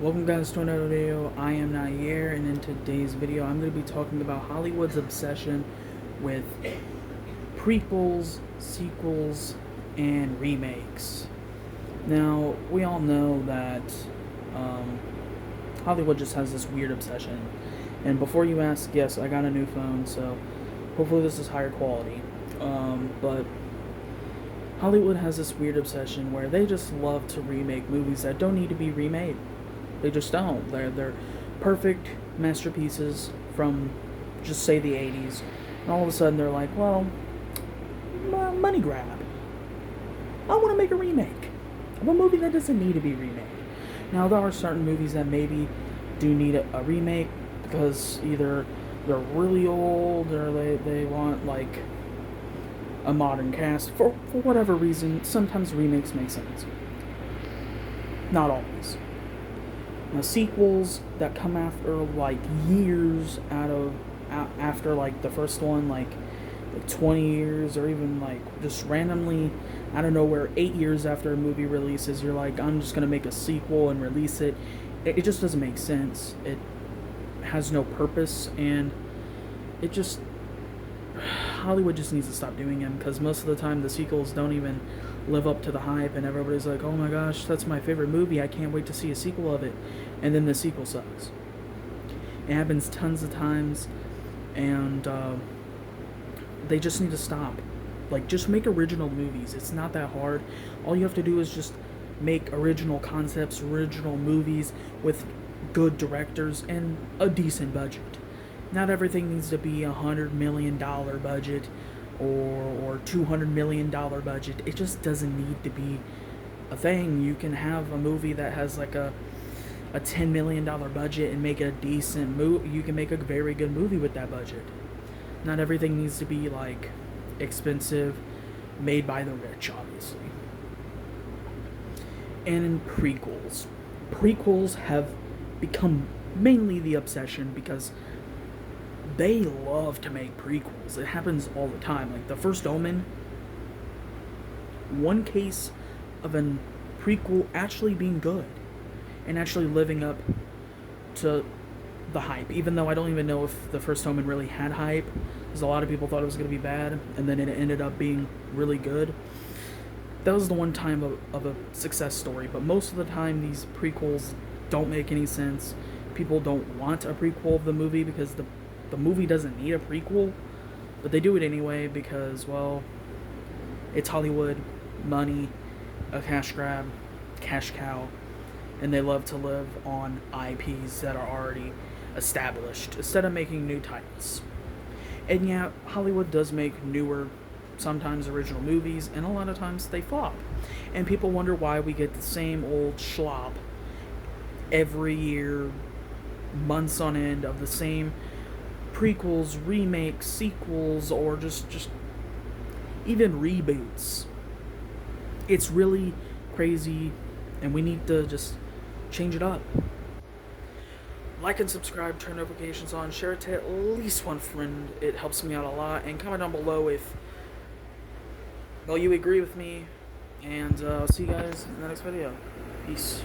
Welcome guys to another video. I am Nair, and in today's video I'm going to be talking about Hollywood's obsession with prequels, sequels, and remakes. Now, we all know that Hollywood just has this weird obsession. And before you ask, yes, I got a new phone, so hopefully this is higher quality. But Hollywood has this weird obsession where they just love to remake movies that don't need to be remade. They just don't. They're perfect masterpieces from, just say, the 80s. And all of a sudden they're like, well, money grab. I want to make a remake of a movie that doesn't need to be remade. Now, there are certain movies that maybe do need a remake because either they're really old or they want, like, a modern cast. For whatever reason, sometimes remakes make sense. Not always. Now, sequels that come after like years after like the first one, like 20 years, or even like just randomly out of nowhere 8 years after a movie releases, you're like, I'm just gonna make a sequel and release it. It just doesn't make sense. It has no purpose, and it just Hollywood just needs to stop doing them, because most of the time the sequels don't even live up to the hype, and everybody's like, oh my gosh, that's my favorite movie, I can't wait to see a sequel of it, and then the sequel sucks. It happens tons of times, and they just need to stop. Like, just make original movies. It's not that hard. All you have to do is just make original concepts, original movies with good directors and a decent budget. Not everything needs to be $100 million budget or $200 million budget. It just doesn't need to be a thing. You can have a movie that has like a $10 million budget and make a decent movie. You can make a very good movie with that budget. Not everything needs to be like expensive, made by the rich, obviously. And in prequels have become mainly the obsession because they love to make prequels. It happens all the time. Like The First Omen, one case of a prequel actually being good and actually living up to the hype, even though I don't even know if The First Omen really had hype, because a lot of people thought it was going to be bad, and then it ended up being really good. That was the one time of a success story, but most of the time these prequels don't make any sense. People don't want a prequel of the movie because the movie doesn't need a prequel, but they do it anyway because, well, it's Hollywood, money, a cash grab, cash cow, and they love to live on IPs that are already established instead of making new titles. And yeah, Hollywood does make newer, sometimes original movies, and a lot of times they flop. And people wonder why we get the same old schlop every year, months on end, of the same prequels, remakes, sequels, or just even reboots. It's really crazy, and we need to just change it up. Like and subscribe, turn notifications on, share it to at least one friend. It helps me out a lot. And comment down below if, well, you agree with me. And I'll see you guys in the next video. Peace.